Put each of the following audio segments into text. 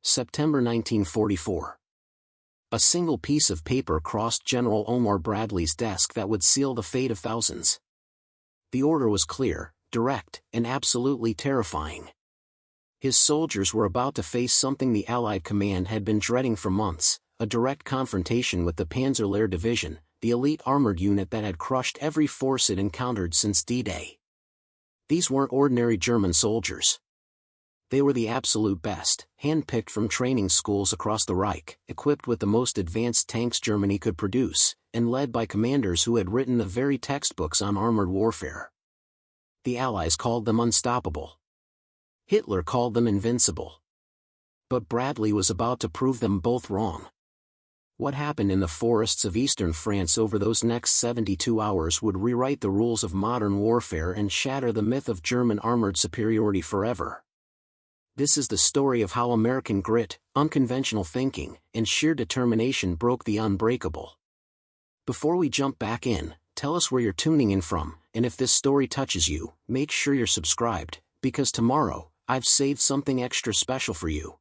September 1944. A single piece of paper crossed General Omar Bradley's desk that would seal the fate of thousands. The order was clear, direct, and absolutely terrifying. His soldiers were about to face something the Allied command had been dreading for months, a direct confrontation with the Panzer Lehr Division, the elite armored unit that had crushed every force it encountered since D-Day. These weren't ordinary German soldiers. They were the absolute best, handpicked from training schools across the Reich, equipped with the most advanced tanks Germany could produce, and led by commanders who had written the very textbooks on armored warfare. The Allies called them unstoppable. Hitler called them invincible. But Bradley was about to prove them both wrong. What happened in the forests of eastern France over those next 72 hours would rewrite the rules of modern warfare and shatter the myth of German armored superiority forever. This is the story of how American grit, unconventional thinking, and sheer determination broke the unbreakable. Before we jump back in, tell us where you're tuning in from, and if this story touches you, make sure you're subscribed, because tomorrow, I've saved something extra special for you.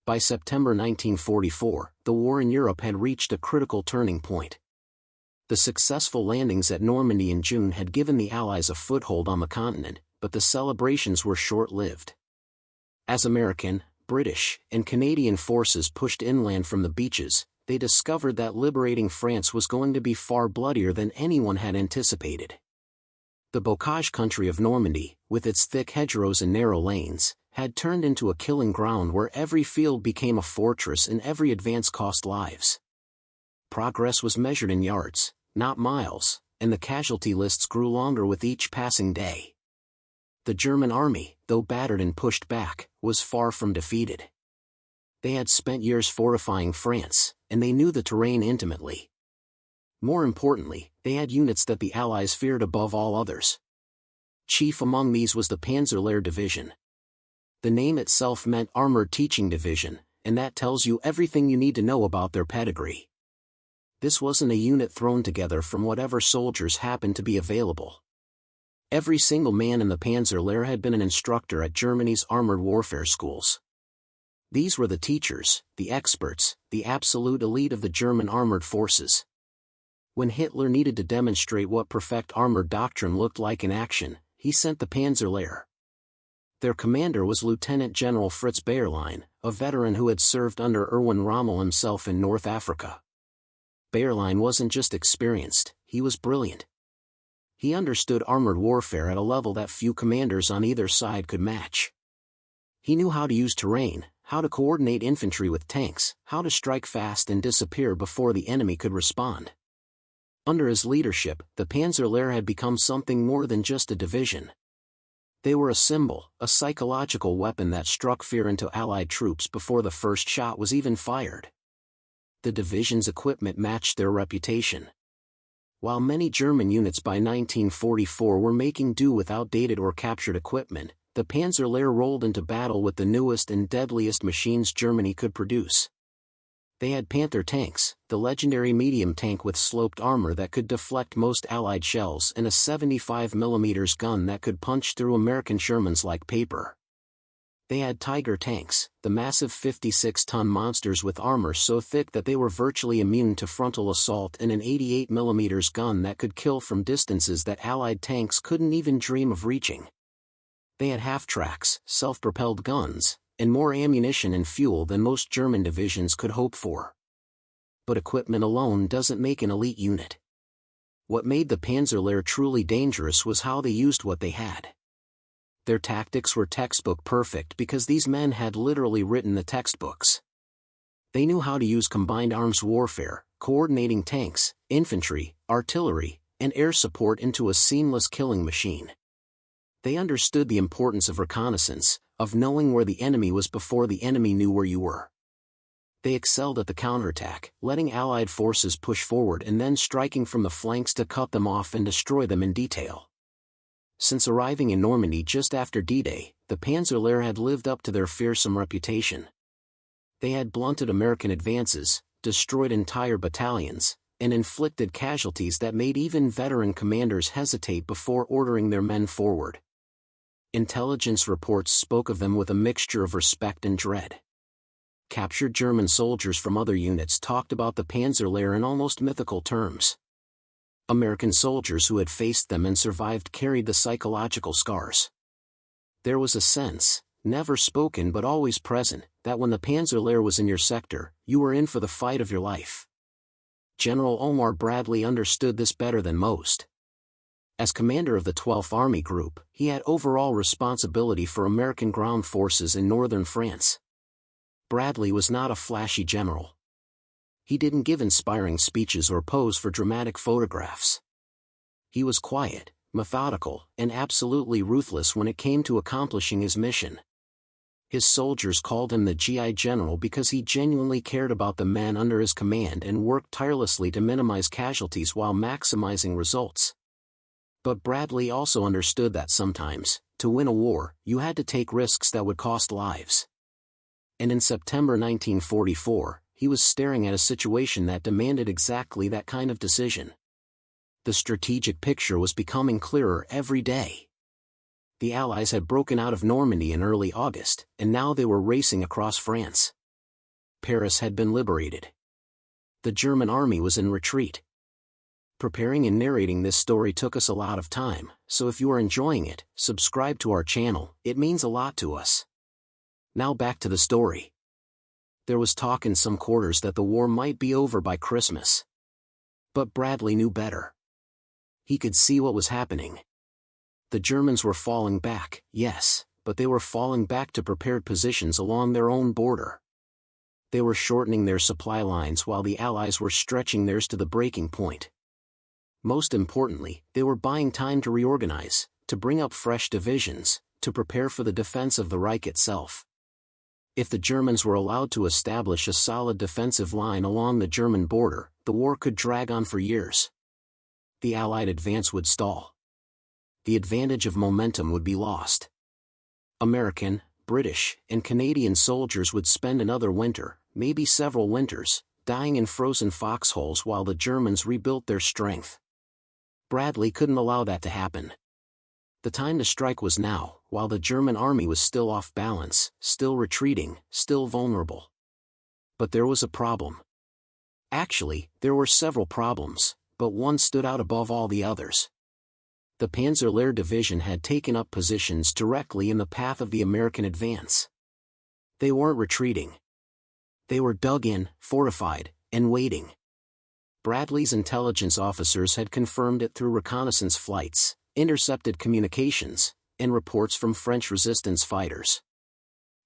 By September 1944, the war in Europe had reached a critical turning point. The successful landings at Normandy in June had given the Allies a foothold on the continent, but the celebrations were short-lived. As American, British, and Canadian forces pushed inland from the beaches, they discovered that liberating France was going to be far bloodier than anyone had anticipated. The bocage country of Normandy, with its thick hedgerows and narrow lanes, had turned into a killing ground where every field became a fortress and every advance cost lives. Progress was measured in yards, not miles, and the casualty lists grew longer with each passing day. The German army, though battered and pushed back, was far from defeated. They had spent years fortifying France, and they knew the terrain intimately. More importantly, they had units that the Allies feared above all others. Chief among these was the Panzer Lehr Division. The name itself meant Armored Teaching Division, and that tells you everything you need to know about their pedigree. This wasn't a unit thrown together from whatever soldiers happened to be available. Every single man in the Panzer Lehr had been an instructor at Germany's armored warfare schools. These were the teachers, the experts, the absolute elite of the German armored forces. When Hitler needed to demonstrate what perfect armored doctrine looked like in action, he sent the Panzer Lehr. Their commander was Lieutenant General Fritz Bayerlein, a veteran who had served under Erwin Rommel himself in North Africa. Bayerlein wasn't just experienced, he was brilliant. He understood armored warfare at a level that few commanders on either side could match. He knew how to use terrain, how to coordinate infantry with tanks, how to strike fast and disappear before the enemy could respond. Under his leadership, the Panzer Lehr had become something more than just a division. They were a symbol, a psychological weapon that struck fear into Allied troops before the first shot was even fired. The division's equipment matched their reputation. While many German units by 1944 were making do with outdated or captured equipment, the Panzer Lehr rolled into battle with the newest and deadliest machines Germany could produce. They had Panther tanks, the legendary medium tank with sloped armor that could deflect most Allied shells, and a 75mm gun that could punch through American Shermans like paper. They had Tiger tanks, the massive 56-ton monsters with armor so thick that they were virtually immune to frontal assault, and an 88mm gun that could kill from distances that Allied tanks couldn't even dream of reaching. They had half-tracks, self-propelled guns, and more ammunition and fuel than most German divisions could hope for. But equipment alone doesn't make an elite unit. What made the Panzer Lehr truly dangerous was how they used what they had. Their tactics were textbook perfect because these men had literally written the textbooks. They knew how to use combined arms warfare, coordinating tanks, infantry, artillery, and air support into a seamless killing machine. They understood the importance of reconnaissance, of knowing where the enemy was before the enemy knew where you were. They excelled at the counterattack, letting Allied forces push forward and then striking from the flanks to cut them off and destroy them in detail. Since arriving in Normandy just after D-Day, the Panzer Lehr had lived up to their fearsome reputation. They had blunted American advances, destroyed entire battalions, and inflicted casualties that made even veteran commanders hesitate before ordering their men forward. Intelligence reports spoke of them with a mixture of respect and dread. Captured German soldiers from other units talked about the Panzer Lehr in almost mythical terms. American soldiers who had faced them and survived carried the psychological scars. There was a sense, never spoken but always present, that when the Panzer Lehr was in your sector, you were in for the fight of your life. General Omar Bradley understood this better than most. As commander of the 12th Army Group, he had overall responsibility for American ground forces in northern France. Bradley was not a flashy general. He didn't give inspiring speeches or pose for dramatic photographs. He was quiet, methodical, and absolutely ruthless when it came to accomplishing his mission. His soldiers called him the GI General because he genuinely cared about the men under his command and worked tirelessly to minimize casualties while maximizing results. But Bradley also understood that sometimes, to win a war, you had to take risks that would cost lives. And in September 1944, he was staring at a situation that demanded exactly that kind of decision. The strategic picture was becoming clearer every day. The Allies had broken out of Normandy in early August, and now they were racing across France. Paris had been liberated. The German army was in retreat. Preparing and narrating this story took us a lot of time, so if you are enjoying it, subscribe to our channel, it means a lot to us. Now back to the story. There was talk in some quarters that the war might be over by Christmas. But Bradley knew better. He could see what was happening. The Germans were falling back, yes, but they were falling back to prepared positions along their own border. They were shortening their supply lines while the Allies were stretching theirs to the breaking point. Most importantly, they were buying time to reorganize, to bring up fresh divisions, to prepare for the defense of the Reich itself. If the Germans were allowed to establish a solid defensive line along the German border, the war could drag on for years. The Allied advance would stall. The advantage of momentum would be lost. American, British, and Canadian soldiers would spend another winter, maybe several winters, dying in frozen foxholes while the Germans rebuilt their strength. Bradley couldn't allow that to happen. The time to strike was now, while the German army was still off balance, still retreating, still vulnerable. But there was a problem. Actually, there were several problems, but one stood out above all the others. The Panzer Lehr Division had taken up positions directly in the path of the American advance. They weren't retreating. They were dug in, fortified, and waiting. Bradley's intelligence officers had confirmed it through reconnaissance flights, intercepted communications, and reports from French resistance fighters.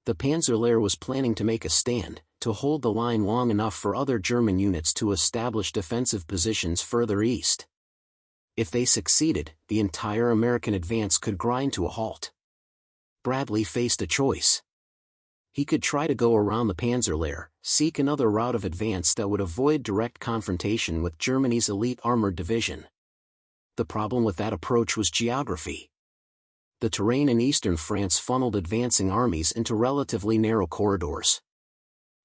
The Panzer Lehr was planning to make a stand, to hold the line long enough for other German units to establish defensive positions further east. If they succeeded, the entire American advance could grind to a halt. Bradley faced a choice. He could try to go around the Panzer Lehr, seek another route of advance that would avoid direct confrontation with Germany's elite armored division. The problem with that approach was geography. The terrain in eastern France funneled advancing armies into relatively narrow corridors.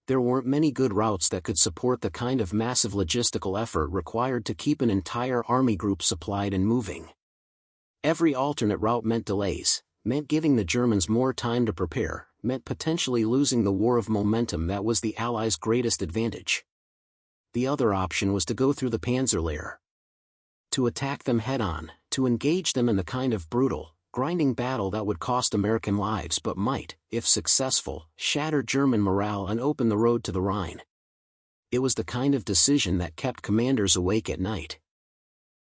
There weren't many good routes that could support the kind of massive logistical effort required to keep an entire army group supplied and moving. Every alternate route meant delays, meant giving the Germans more time to prepare, meant potentially losing the war of momentum that was the Allies' greatest advantage. The other option was to go through the Panzer Lehr. To attack them head-on, to engage them in the kind of brutal, grinding battle that would cost American lives but might, if successful, shatter German morale and open the road to the Rhine. It was the kind of decision that kept commanders awake at night.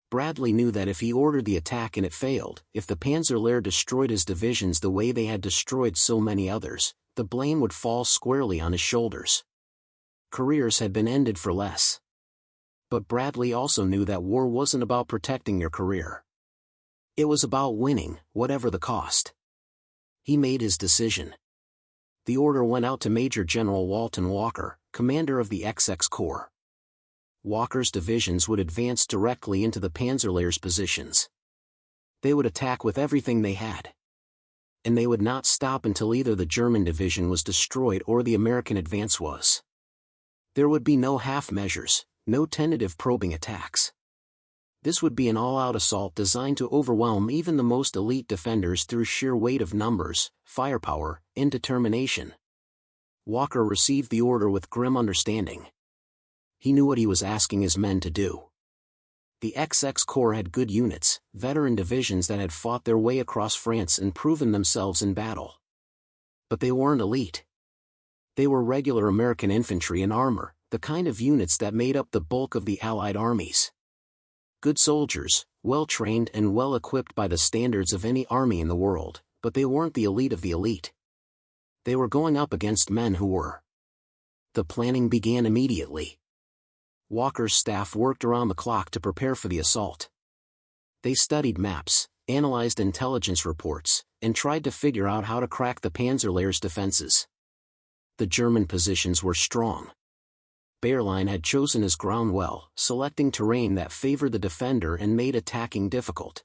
Bradley knew that if he ordered the attack and it failed, if the Panzer Lehr destroyed his divisions the way they had destroyed so many others, the blame would fall squarely on his shoulders. Careers had been ended for less. But Bradley also knew that war wasn't about protecting your career. It was about winning, whatever the cost. He made his decision. The order went out to Major General Walton Walker, commander of the XX Corps. Walker's divisions would advance directly into the Panzer Lehr's positions. They would attack with everything they had. And they would not stop until either the German division was destroyed or the American advance was. There would be no half measures, no tentative probing attacks. This would be an all-out assault designed to overwhelm even the most elite defenders through sheer weight of numbers, firepower, and determination. Walker received the order with grim understanding. He knew what he was asking his men to do. The XX Corps had good units, veteran divisions that had fought their way across France and proven themselves in battle. But they weren't elite. They were regular American infantry and armor, the kind of units that made up the bulk of the Allied armies. Good soldiers, well-trained and well-equipped by the standards of any army in the world, but they weren't the elite of the elite. They were going up against men who were. The planning began immediately. Walker's staff worked around the clock to prepare for the assault. They studied maps, analyzed intelligence reports, and tried to figure out how to crack the Panzer Lehr's defenses. The German positions were strong. Wehrlein had chosen his ground well, selecting terrain that favored the defender and made attacking difficult.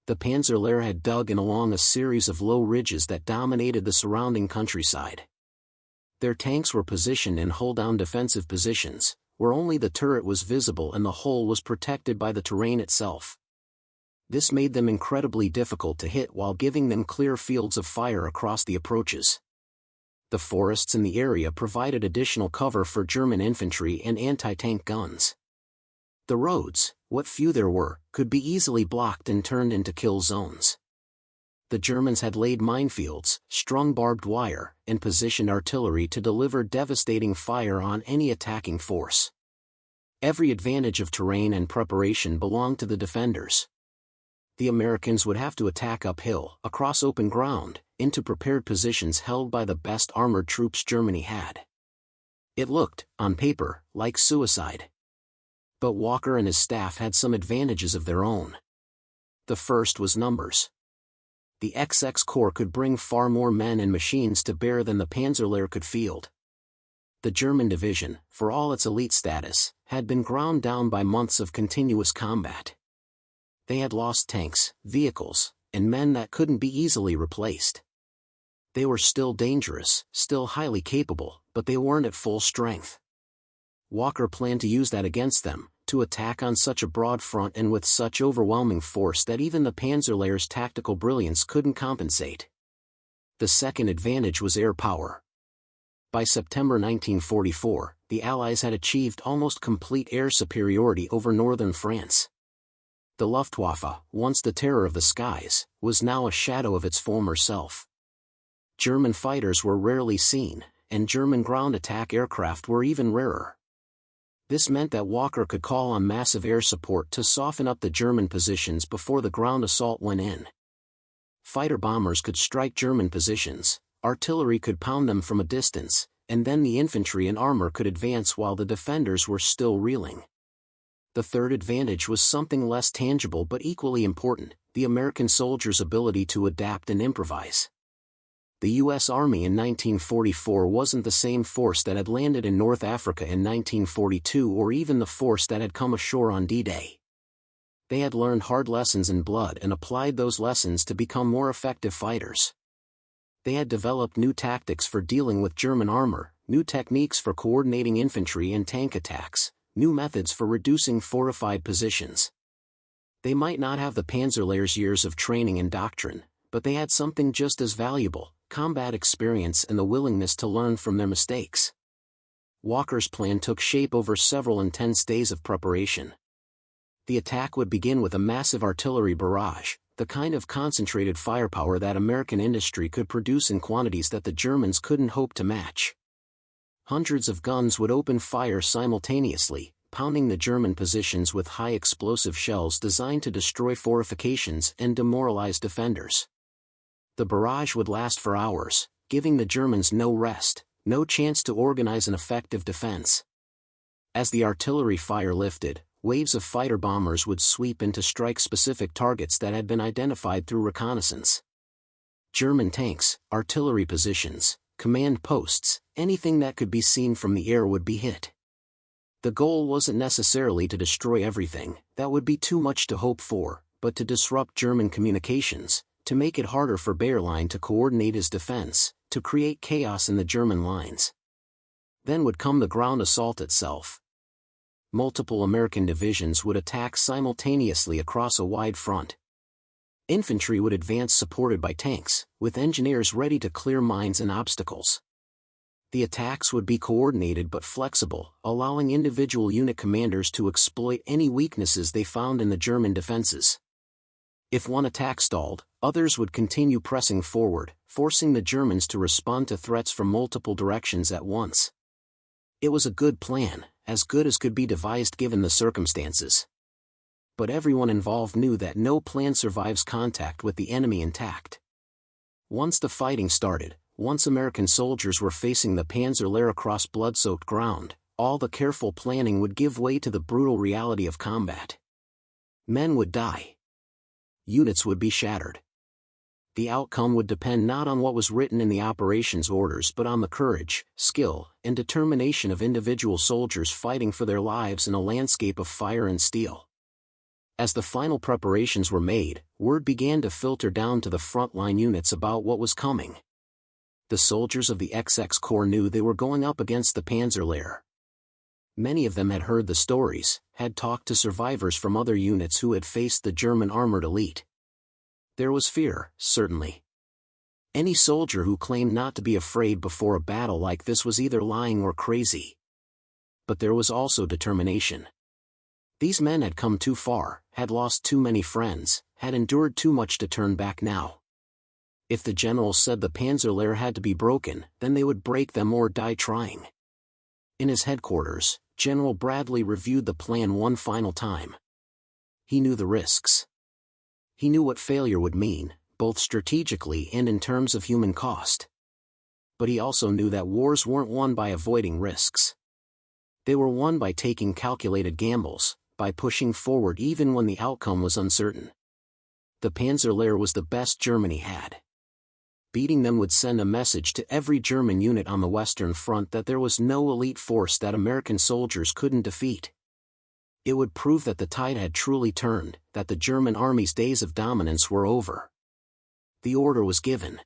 The Panzer Lehr had dug in along a series of low ridges that dominated the surrounding countryside. Their tanks were positioned in hull-down defensive positions, where only the turret was visible and the hull was protected by the terrain itself. This made them incredibly difficult to hit while giving them clear fields of fire across the approaches. The forests in the area provided additional cover for German infantry and anti-tank guns. The roads, what few there were, could be easily blocked and turned into kill zones. The Germans had laid minefields, strung barbed wire, and positioned artillery to deliver devastating fire on any attacking force. Every advantage of terrain and preparation belonged to the defenders. The Americans would have to attack uphill, across open ground, into prepared positions held by the best armored troops Germany had. It looked, on paper, like suicide. But Walker and his staff had some advantages of their own. The first was numbers. The XX Corps could bring far more men and machines to bear than the Panzer Lehr could field. The German division, for all its elite status, had been ground down by months of continuous combat. They had lost tanks, vehicles, and men that couldn't be easily replaced. They were still dangerous, still highly capable, but they weren't at full strength. Walker planned to use that against them, to attack on such a broad front and with such overwhelming force that even the Panzer Lehr's tactical brilliance couldn't compensate. The second advantage was air power. By September 1944, the Allies had achieved almost complete air superiority over northern France. The Luftwaffe, once the terror of the skies, was now a shadow of its former self. German fighters were rarely seen, and German ground attack aircraft were even rarer. This meant that Walker could call on massive air support to soften up the German positions before the ground assault went in. Fighter bombers could strike German positions, artillery could pound them from a distance, and then the infantry and armor could advance while the defenders were still reeling. The third advantage was something less tangible but equally important: the American soldiers' ability to adapt and improvise. The U.S. Army in 1944 wasn't the same force that had landed in North Africa in 1942 or even the force that had come ashore on D-Day. They had learned hard lessons in blood and applied those lessons to become more effective fighters. They had developed new tactics for dealing with German armor, new techniques for coordinating infantry and tank attacks, new methods for reducing fortified positions. They might not have the Panzer Lehr's years of training and doctrine, but they had something just as valuable: combat experience and the willingness to learn from their mistakes. Walker's plan took shape over several intense days of preparation. The attack would begin with a massive artillery barrage, the kind of concentrated firepower that American industry could produce in quantities that the Germans couldn't hope to match. Hundreds of guns would open fire simultaneously, pounding the German positions with high explosive shells designed to destroy fortifications and demoralize defenders. The barrage would last for hours, giving the Germans no rest, no chance to organize an effective defense. As the artillery fire lifted, waves of fighter bombers would sweep in to strike specific targets that had been identified through reconnaissance. German tanks, artillery positions, command posts, anything that could be seen from the air would be hit. The goal wasn't necessarily to destroy everything, that would be too much to hope for, but to disrupt German communications, to make it harder for Wehrlein to coordinate his defense, to create chaos in the German lines. Then would come the ground assault itself. Multiple American divisions would attack simultaneously across a wide front. Infantry would advance supported by tanks, with engineers ready to clear mines and obstacles. The attacks would be coordinated but flexible, allowing individual unit commanders to exploit any weaknesses they found in the German defenses. If one attack stalled, others would continue pressing forward, forcing the Germans to respond to threats from multiple directions at once. It was a good plan, as good as could be devised given the circumstances. But everyone involved knew that no plan survives contact with the enemy intact. Once the fighting started, once American soldiers were facing the Panzer Lehr across blood-soaked ground, all the careful planning would give way to the brutal reality of combat. Men would die. Units would be shattered. The outcome would depend not on what was written in the operations orders but on the courage, skill, and determination of individual soldiers fighting for their lives in a landscape of fire and steel. As the final preparations were made, word began to filter down to the frontline units about what was coming. The soldiers of the XX Corps knew they were going up against the Panzer Lehr. Many of them had heard the stories, had talked to survivors from other units who had faced the German armored elite. There was fear, certainly. Any soldier who claimed not to be afraid before a battle like this was either lying or crazy. But there was also determination. These men had come too far, had lost too many friends, had endured too much to turn back now. If the general said the Panzer Lehr had to be broken, then they would break them or die trying. In his headquarters, General Bradley reviewed the plan one final time. He knew the risks. He knew what failure would mean, both strategically and in terms of human cost. But he also knew that wars weren't won by avoiding risks. They were won by taking calculated gambles, by pushing forward even when the outcome was uncertain. The Panzer Lehr was the best Germany had. Beating them would send a message to every German unit on the Western Front that there was no elite force that American soldiers couldn't defeat. It would prove that the tide had truly turned, that the German army's days of dominance were over. The order was given.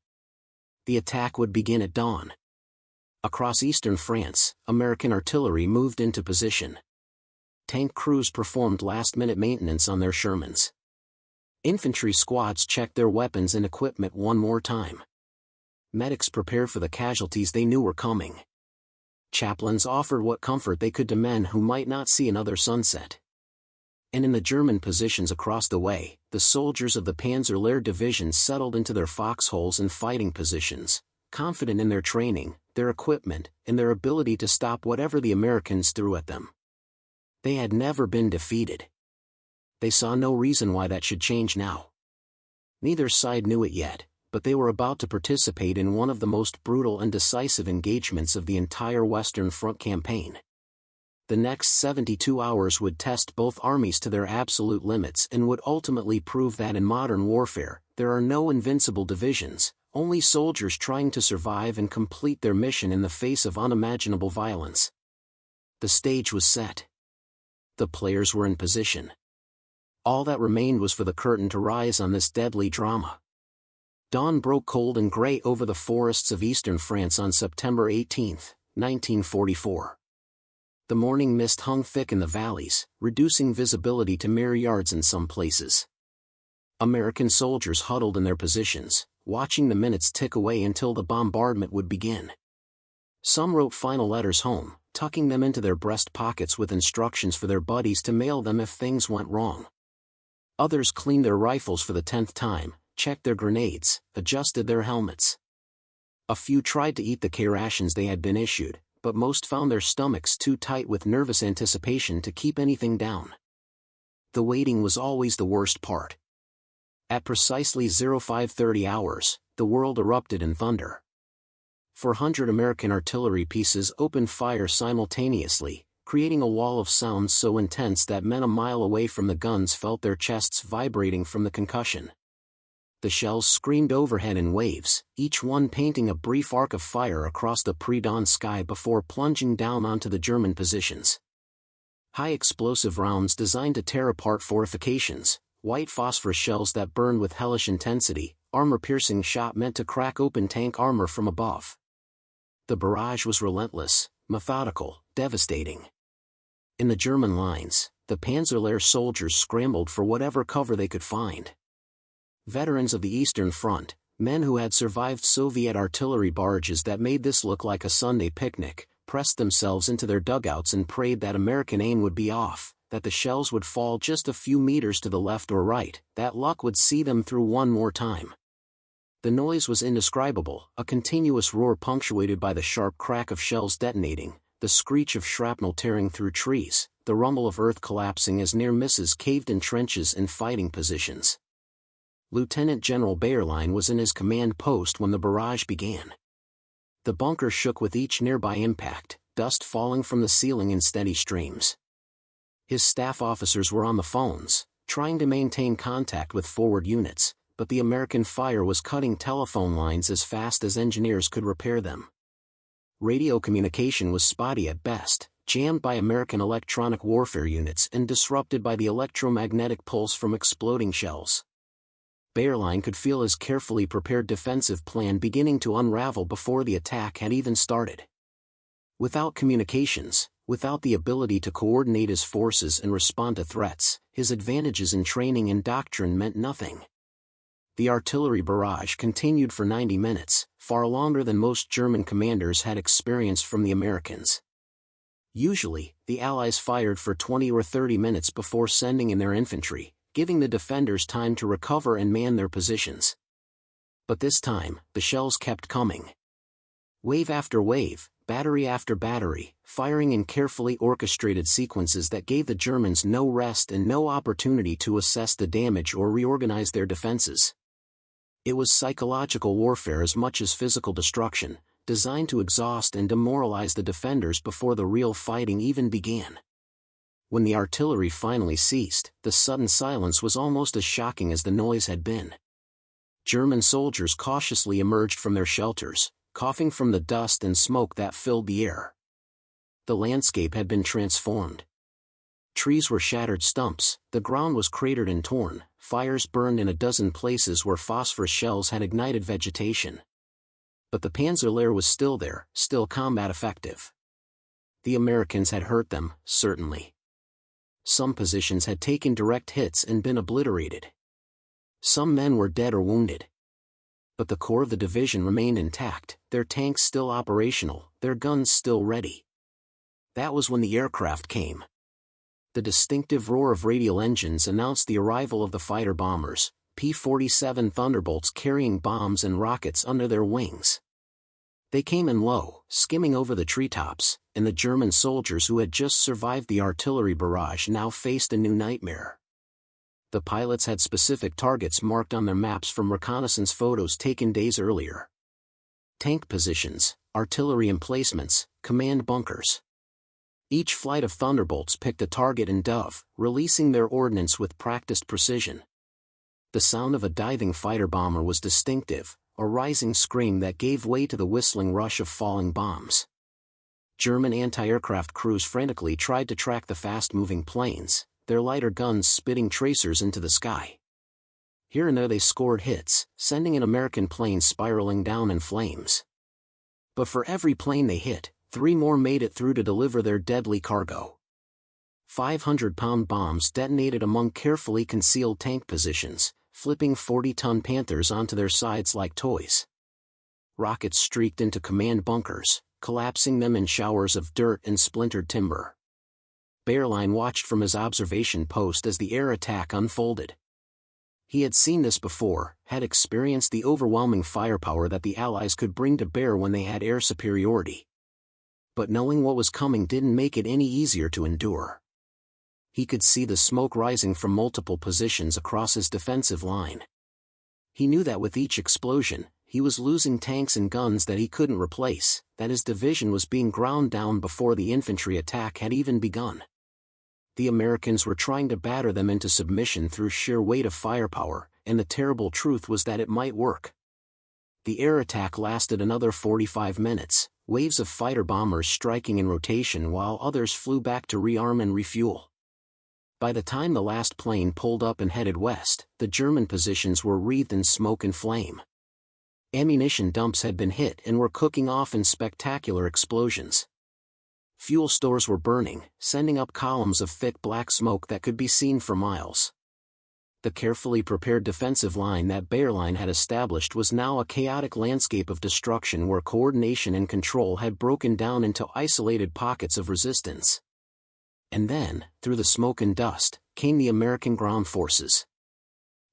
The attack would begin at dawn. Across eastern France, American artillery moved into position. Tank crews performed last-minute maintenance on their Shermans. Infantry squads checked their weapons and equipment one more time. Medics prepared for the casualties they knew were coming. Chaplains offered what comfort they could to men who might not see another sunset. And in the German positions across the way, the soldiers of the Panzer Lehr Division settled into their foxholes and fighting positions, confident in their training, their equipment, and their ability to stop whatever the Americans threw at them. They had never been defeated. They saw no reason why that should change now. Neither side knew it yet, but they were about to participate in one of the most brutal and decisive engagements of the entire Western Front campaign. The next 72 hours would test both armies to their absolute limits and would ultimately prove that in modern warfare, there are no invincible divisions, only soldiers trying to survive and complete their mission in the face of unimaginable violence. The stage was set. The players were in position. All that remained was for the curtain to rise on this deadly drama. Dawn broke cold and gray over the forests of eastern France on September 18, 1944. The morning mist hung thick in the valleys, reducing visibility to mere yards in some places. American soldiers huddled in their positions, watching the minutes tick away until the bombardment would begin. Some wrote final letters home, tucking them into their breast pockets with instructions for their buddies to mail them if things went wrong. Others cleaned their rifles for the 10th time, checked their grenades, adjusted their helmets. A few tried to eat the K rations they had been issued, but most found their stomachs too tight with nervous anticipation to keep anything down. The waiting was always the worst part. At precisely 0530 hours, the world erupted in thunder. 400 American artillery pieces opened fire simultaneously, creating a wall of sounds so intense that men a mile away from the guns felt their chests vibrating from the concussion. The shells screamed overhead in waves, each one painting a brief arc of fire across the pre-dawn sky before plunging down onto the German positions. High-explosive rounds designed to tear apart fortifications, white phosphorus shells that burned with hellish intensity, armor-piercing shot meant to crack open tank armor from above. The barrage was relentless, methodical, devastating. In the German lines, the Panzer Lehr soldiers scrambled for whatever cover they could find. Veterans of the Eastern Front, Men who had survived Soviet artillery barrages that made this look like a Sunday picnic, pressed themselves into their dugouts and prayed that American aim would be off, that the shells would fall just a few meters to the left or right, that luck would see them through one more time. The noise was indescribable, a continuous roar punctuated by the sharp crack of shells detonating, the screech of shrapnel tearing through trees, the rumble of earth collapsing as near misses caved in trenches and fighting positions. Lieutenant General Bayerlein was in his command post when the barrage began. The bunker shook with each nearby impact, dust falling from the ceiling in steady streams. His staff officers were on the phones, trying to maintain contact with forward units, but the American fire was cutting telephone lines as fast as engineers could repair them. Radio communication was spotty at best, jammed by American electronic warfare units and disrupted by the electromagnetic pulse from exploding shells. Bayerlein could feel his carefully prepared defensive plan beginning to unravel before the attack had even started. Without communications, without the ability to coordinate his forces and respond to threats, his advantages in training and doctrine meant nothing. The artillery barrage continued for 90 minutes, far longer than most German commanders had experienced from the Americans. Usually, the Allies fired for 20 or 30 minutes before sending in their infantry, giving the defenders time to recover and man their positions. But this time, the shells kept coming. Wave after wave, battery after battery, firing in carefully orchestrated sequences that gave the Germans no rest and no opportunity to assess the damage or reorganize their defenses. It was psychological warfare as much as physical destruction, designed to exhaust and demoralize the defenders before the real fighting even began. When the artillery finally ceased, the sudden silence was almost as shocking as the noise had been. German soldiers cautiously emerged from their shelters, coughing from the dust and smoke that filled the air. The landscape had been transformed. Trees were shattered stumps, the ground was cratered and torn, fires burned in a dozen places where phosphorus shells had ignited vegetation. But the Panzer Lehr was still there, still combat effective. The Americans had hurt them, certainly. Some positions had taken direct hits and been obliterated. Some men were dead or wounded. But the core of the division remained intact, their tanks still operational, their guns still ready. That was when the aircraft came. The distinctive roar of radial engines announced the arrival of the fighter bombers, P-47 Thunderbolts carrying bombs and rockets under their wings. They came in low, skimming over the treetops, and the German soldiers who had just survived the artillery barrage now faced a new nightmare. The pilots had specific targets marked on their maps from reconnaissance photos taken days earlier. Tank positions, artillery emplacements, command bunkers. Each flight of Thunderbolts picked a target and dove, releasing their ordnance with practiced precision. The sound of a diving fighter bomber was distinctive, a rising scream that gave way to the whistling rush of falling bombs. German anti-aircraft crews frantically tried to track the fast-moving planes, their lighter guns spitting tracers into the sky. Here and there they scored hits, sending an American plane spiraling down in flames. But for every plane they hit, 3 more made it through to deliver their deadly cargo. 500-pound bombs detonated among carefully concealed tank positions, flipping 40-ton Panthers onto their sides like toys. Rockets streaked into command bunkers, collapsing them in showers of dirt and splintered timber. Bayerlein watched from his observation post as the air attack unfolded. He had seen this before, had experienced the overwhelming firepower that the Allies could bring to bear when they had air superiority. But knowing what was coming didn't make it any easier to endure. He could see the smoke rising from multiple positions across his defensive line. He knew that with each explosion, he was losing tanks and guns that he couldn't replace, that his division was being ground down before the infantry attack had even begun. The Americans were trying to batter them into submission through sheer weight of firepower, and the terrible truth was that it might work. The air attack lasted another 45 minutes, waves of fighter bombers striking in rotation while others flew back to rearm and refuel. By the time the last plane pulled up and headed west, the German positions were wreathed in smoke and flame. Ammunition dumps had been hit and were cooking off in spectacular explosions. Fuel stores were burning, sending up columns of thick black smoke that could be seen for miles. The carefully prepared defensive line that Bayerlein had established was now a chaotic landscape of destruction where coordination and control had broken down into isolated pockets of resistance. And then, through the smoke and dust, came the American ground forces.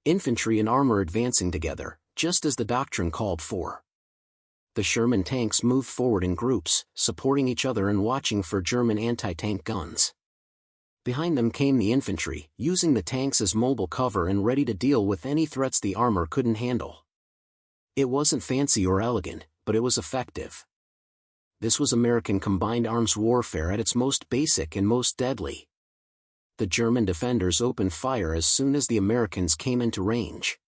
Infantry and armor advancing together, just as the doctrine called for. The Sherman tanks moved forward in groups, supporting each other and watching for German anti-tank guns. Behind them came the infantry, using the tanks as mobile cover and ready to deal with any threats the armor couldn't handle. It wasn't fancy or elegant, but it was effective. This was American combined arms warfare at its most basic and most deadly. The German defenders opened fire as soon as the Americans came into range.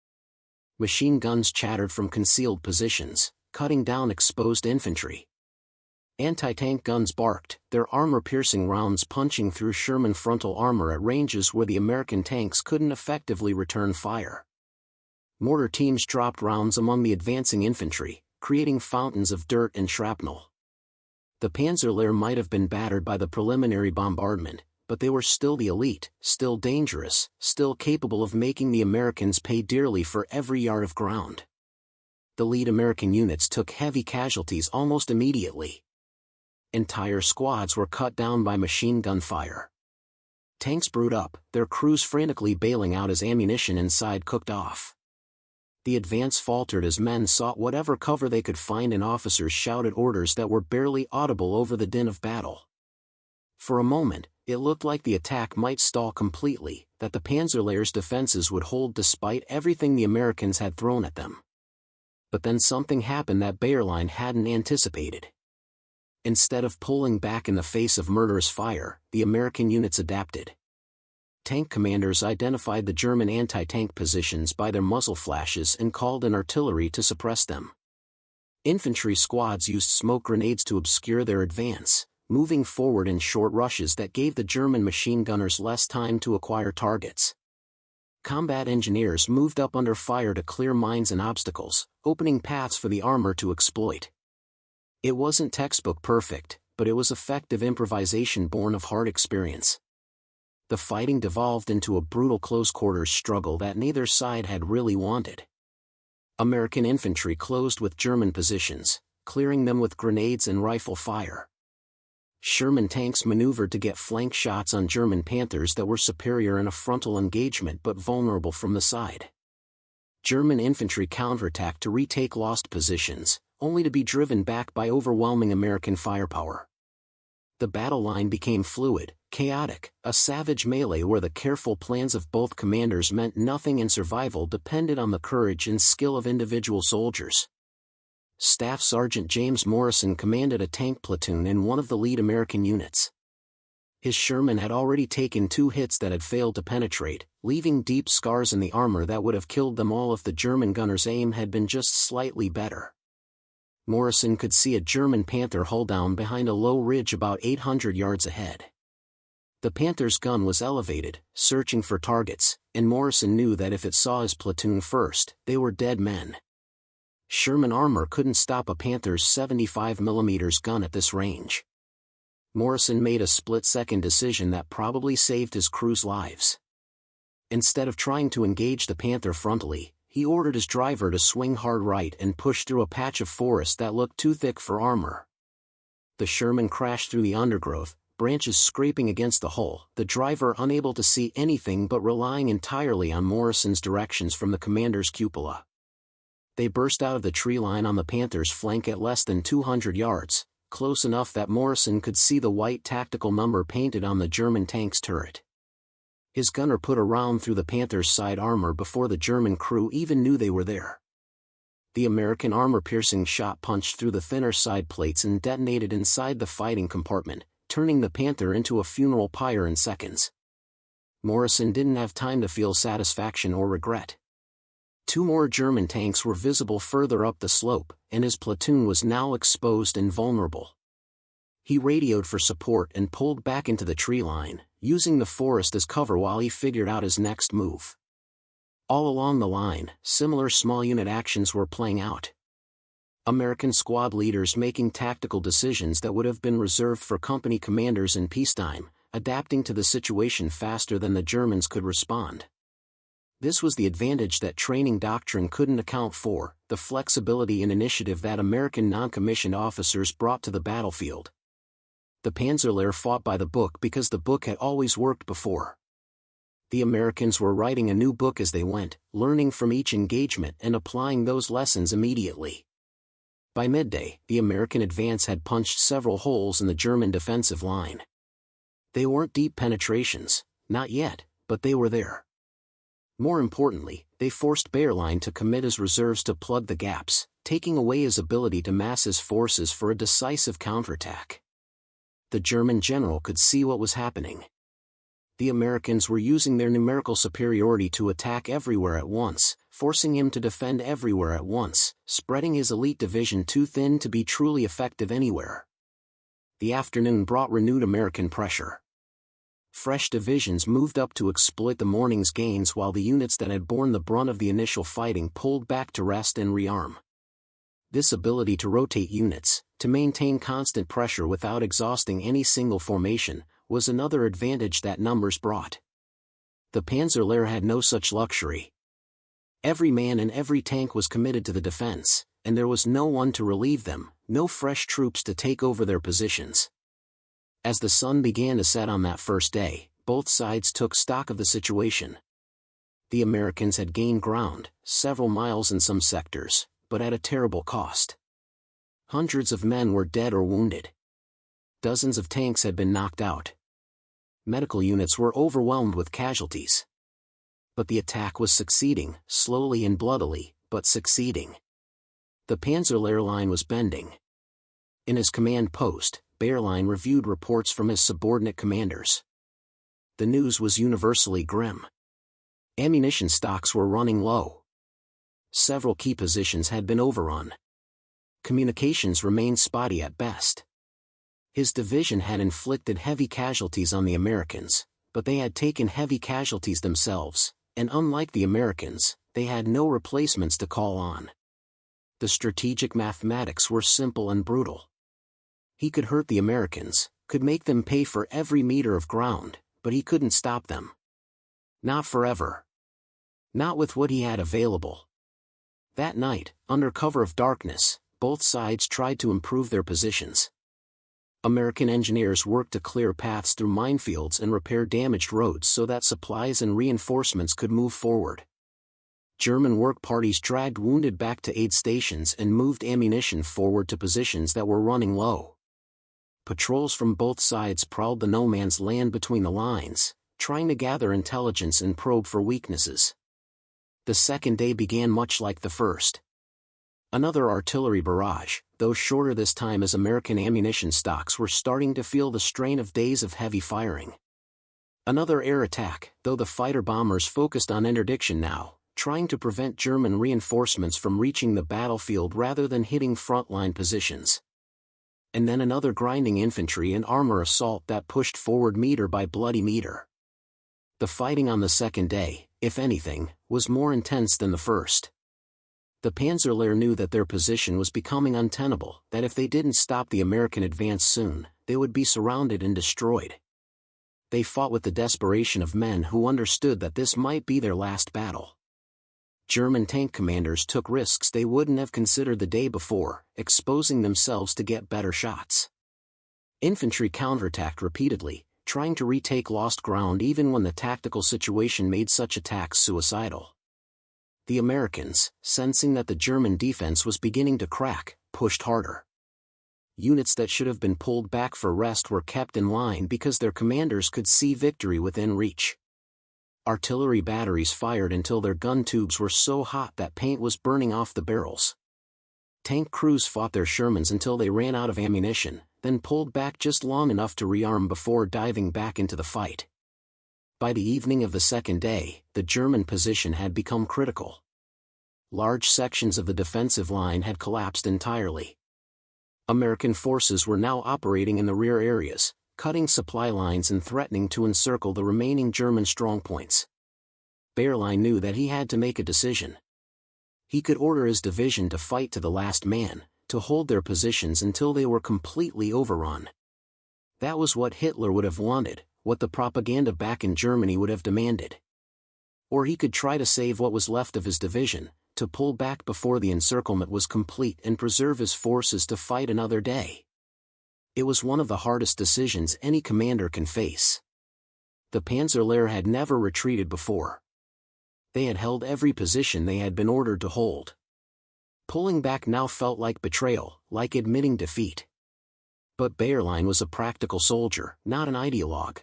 Machine guns chattered from concealed positions, cutting down exposed infantry. Anti-tank guns barked, their armor-piercing rounds punching through Sherman frontal armor at ranges where the American tanks couldn't effectively return fire. Mortar teams dropped rounds among the advancing infantry, creating fountains of dirt and shrapnel. The Panzer Lehr might have been battered by the preliminary bombardment, but they were still the elite, still dangerous, still capable of making the Americans pay dearly for every yard of ground. The lead American units took heavy casualties almost immediately. Entire squads were cut down by machine gun fire. Tanks brewed up, their crews frantically bailing out as ammunition inside cooked off. The advance faltered as men sought whatever cover they could find and officers shouted orders that were barely audible over the din of battle. For a moment, it looked like the attack might stall completely, that the Panzer Lehr's defenses would hold despite everything the Americans had thrown at them. But then something happened that Bayerlein hadn't anticipated. Instead of pulling back in the face of murderous fire, the American units adapted. Tank commanders identified the German anti-tank positions by their muzzle flashes and called in artillery to suppress them. Infantry squads used smoke grenades to obscure their advance, moving forward in short rushes that gave the German machine gunners less time to acquire targets. Combat engineers moved up under fire to clear mines and obstacles, opening paths for the armor to exploit. It wasn't textbook perfect, but it was effective improvisation born of hard experience. The fighting devolved into a brutal close-quarters struggle that neither side had really wanted. American infantry closed with German positions, clearing them with grenades and rifle fire. Sherman tanks maneuvered to get flank shots on German Panthers that were superior in a frontal engagement but vulnerable from the side. German infantry counterattacked to retake lost positions, only to be driven back by overwhelming American firepower. The battle line became fluid, chaotic, a savage melee where the careful plans of both commanders meant nothing and survival depended on the courage and skill of individual soldiers. Staff Sergeant James Morrison commanded a tank platoon in one of the lead American units. His Sherman had already taken 2 hits that had failed to penetrate, leaving deep scars in the armor that would have killed them all if the German gunner's aim had been just slightly better. Morrison could see a German Panther hull down behind a low ridge about 800 yards ahead. The Panther's gun was elevated, searching for targets, and Morrison knew that if it saw his platoon first, they were dead men. Sherman armor couldn't stop a Panther's 75mm gun at this range. Morrison made a split-second decision that probably saved his crew's lives. Instead of trying to engage the Panther frontally, he ordered his driver to swing hard right and push through a patch of forest that looked too thick for armor. The Sherman crashed through the undergrowth, branches scraping against the hull, the driver unable to see anything but relying entirely on Morrison's directions from the commander's cupola. They burst out of the tree line on the Panther's flank at less than 200 yards, close enough that Morrison could see the white tactical number painted on the German tank's turret. His gunner put a round through the Panther's side armor before the German crew even knew they were there. The American armor-piercing shot punched through the thinner side plates and detonated inside the fighting compartment, turning the Panther into a funeral pyre in seconds. Morrison didn't have time to feel satisfaction or regret. 2 more German tanks were visible further up the slope, and his platoon was now exposed and vulnerable. He radioed for support and pulled back into the tree line, using the forest as cover while he figured out his next move. All along the line, similar small unit actions were playing out. American squad leaders making tactical decisions that would have been reserved for company commanders in peacetime, adapting to the situation faster than the Germans could respond. This was the advantage that training doctrine couldn't account for, the flexibility and initiative that American non-commissioned officers brought to the battlefield. The Panzer Lehr fought by the book because the book had always worked before. The Americans were writing a new book as they went, learning from each engagement and applying those lessons immediately. By midday, the American advance had punched several holes in the German defensive line. They weren't deep penetrations, not yet, but they were there. More importantly, they forced Wehrlein to commit his reserves to plug the gaps, taking away his ability to mass his forces for a decisive counterattack. The German general could see what was happening. The Americans were using their numerical superiority to attack everywhere at once, forcing him to defend everywhere at once, spreading his elite division too thin to be truly effective anywhere. The afternoon brought renewed American pressure. Fresh divisions moved up to exploit the morning's gains while the units that had borne the brunt of the initial fighting pulled back to rest and rearm. This ability to rotate units, to maintain constant pressure without exhausting any single formation, was another advantage that numbers brought. The Panzer Lehr had no such luxury. Every man and every tank was committed to the defense, and there was no one to relieve them, no fresh troops to take over their positions. As the sun began to set on that first day, both sides took stock of the situation. The Americans had gained ground, several miles in some sectors, but at a terrible cost. Hundreds of men were dead or wounded. Dozens of tanks had been knocked out. Medical units were overwhelmed with casualties. But the attack was succeeding, slowly and bloodily, but succeeding. The Panzer Lehr line was bending. In his command post, Wehrlein reviewed reports from his subordinate commanders. The news was universally grim. Ammunition stocks were running low. Several key positions had been overrun. Communications remained spotty at best. His division had inflicted heavy casualties on the Americans, but they had taken heavy casualties themselves, and unlike the Americans, they had no replacements to call on. The strategic mathematics were simple and brutal. He could hurt the Americans, could make them pay for every meter of ground, but he couldn't stop them. Not forever. Not with what he had available. That night, under cover of darkness, both sides tried to improve their positions. American engineers worked to clear paths through minefields and repair damaged roads so that supplies and reinforcements could move forward. German work parties dragged wounded back to aid stations and moved ammunition forward to positions that were running low. Patrols from both sides prowled the no man's land between the lines, trying to gather intelligence and probe for weaknesses. The second day began much like the first. Another artillery barrage, though shorter this time as American ammunition stocks were starting to feel the strain of days of heavy firing. Another air attack, though the fighter-bombers focused on interdiction now, trying to prevent German reinforcements from reaching the battlefield rather than hitting frontline positions. And then another grinding infantry and armor assault that pushed forward meter by bloody meter. The fighting on the second day, if anything, was more intense than the first. The Panzer Lehr knew that their position was becoming untenable, that if they didn't stop the American advance soon, they would be surrounded and destroyed. They fought with the desperation of men who understood that this might be their last battle. German tank commanders took risks they wouldn't have considered the day before, exposing themselves to get better shots. Infantry counterattacked repeatedly, trying to retake lost ground even when the tactical situation made such attacks suicidal. The Americans, sensing that the German defense was beginning to crack, pushed harder. Units that should have been pulled back for rest were kept in line because their commanders could see victory within reach. Artillery batteries fired until their gun tubes were so hot that paint was burning off the barrels. Tank crews fought their Shermans until they ran out of ammunition, then pulled back just long enough to rearm before diving back into the fight. By the evening of the second day, the German position had become critical. Large sections of the defensive line had collapsed entirely. American forces were now operating in the rear areas, cutting supply lines and threatening to encircle the remaining German strongpoints. Wehrlein knew that he had to make a decision. He could order his division to fight to the last man, to hold their positions until they were completely overrun. That was what Hitler would have wanted, what the propaganda back in Germany would have demanded. Or he could try to save what was left of his division, to pull back before the encirclement was complete and preserve his forces to fight another day. It was one of the hardest decisions any commander can face. The Panzer Lehr had never retreated before. They had held every position they had been ordered to hold. Pulling back now felt like betrayal, like admitting defeat. But Bayerlein was a practical soldier, not an ideologue.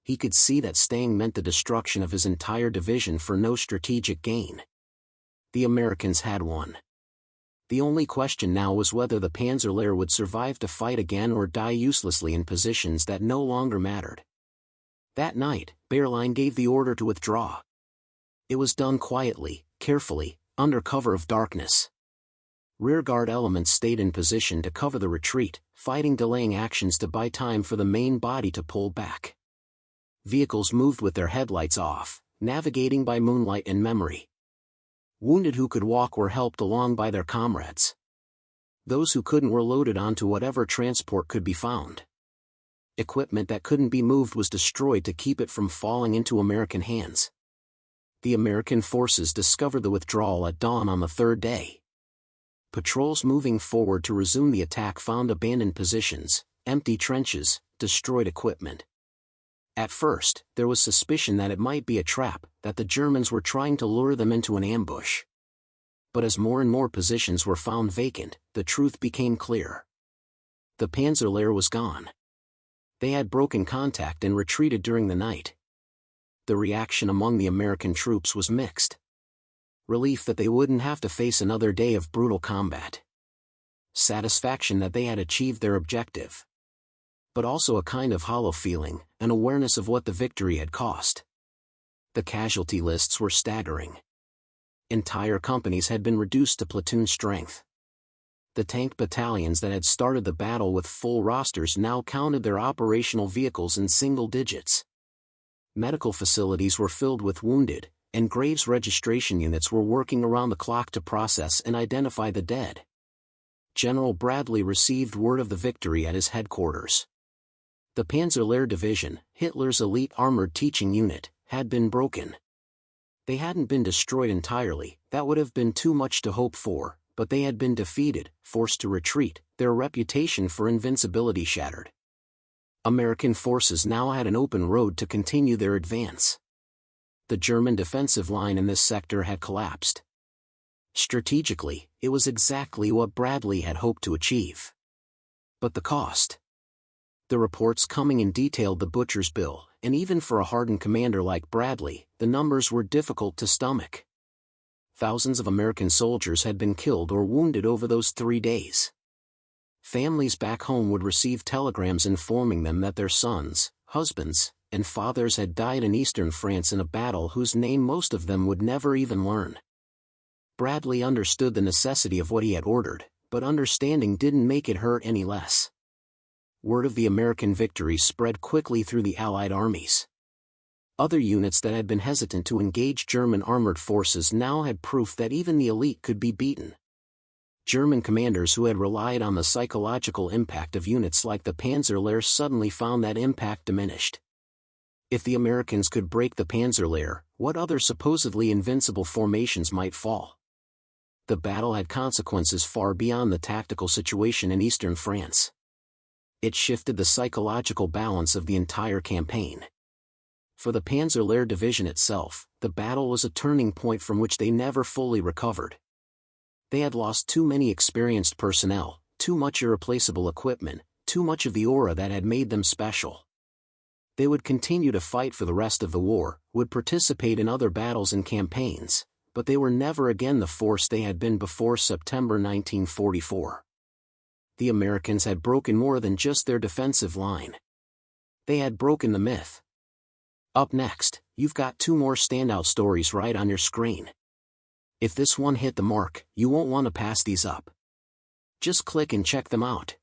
He could see that staying meant the destruction of his entire division for no strategic gain. The Americans had won. The only question now was whether the Panzer Lehr would survive to fight again or die uselessly in positions that no longer mattered. That night, Bayerlein gave the order to withdraw. It was done quietly, carefully, under cover of darkness. Rearguard elements stayed in position to cover the retreat, fighting delaying actions to buy time for the main body to pull back. Vehicles moved with their headlights off, navigating by moonlight and memory. Wounded who could walk were helped along by their comrades. Those who couldn't were loaded onto whatever transport could be found. Equipment that couldn't be moved was destroyed to keep it from falling into American hands. The American forces discovered the withdrawal at dawn on the third day. Patrols moving forward to resume the attack found abandoned positions, empty trenches, destroyed equipment. At first, there was suspicion that it might be a trap, that the Germans were trying to lure them into an ambush. But as more and more positions were found vacant, the truth became clear. The Panzer Lehr was gone. They had broken contact and retreated during the night. The reaction among the American troops was mixed. Relief that they wouldn't have to face another day of brutal combat. Satisfaction that they had achieved their objective. But also a kind of hollow feeling, an awareness of what the victory had cost. The casualty lists were staggering. Entire companies had been reduced to platoon strength. The tank battalions that had started the battle with full rosters now counted their operational vehicles in single digits. Medical facilities were filled with wounded, and graves registration units were working around the clock to process and identify the dead. General Bradley received word of the victory at his headquarters. The Panzer Lehr Division, Hitler's elite armored teaching unit, had been broken. They hadn't been destroyed entirely, that would have been too much to hope for, but they had been defeated, forced to retreat, their reputation for invincibility shattered. American forces now had an open road to continue their advance. The German defensive line in this sector had collapsed. Strategically, it was exactly what Bradley had hoped to achieve. But the cost? The reports coming in detailed the butcher's bill, and even for a hardened commander like Bradley, the numbers were difficult to stomach. Thousands of American soldiers had been killed or wounded over those 3 days. Families back home would receive telegrams informing them that their sons, husbands, and fathers had died in eastern France in a battle whose name most of them would never even learn. Bradley understood the necessity of what he had ordered, but understanding didn't make it hurt any less. Word of the American victory spread quickly through the Allied armies. Other units that had been hesitant to engage German armored forces now had proof that even the elite could be beaten. German commanders who had relied on the psychological impact of units like the Panzer Lehr suddenly found that impact diminished. If the Americans could break the Panzer Lehr, what other supposedly invincible formations might fall? The battle had consequences far beyond the tactical situation in eastern France. It shifted the psychological balance of the entire campaign. For the Panzer Lehr Division itself, the battle was a turning point from which they never fully recovered. They had lost too many experienced personnel, too much irreplaceable equipment, too much of the aura that had made them special. They would continue to fight for the rest of the war, would participate in other battles and campaigns, but they were never again the force they had been before September 1944. The Americans had broken more than just their defensive line. They had broken the myth. Up next, you've got 2 more standout stories right on your screen. If this one hit the mark, you won't want to pass these up. Just click and check them out.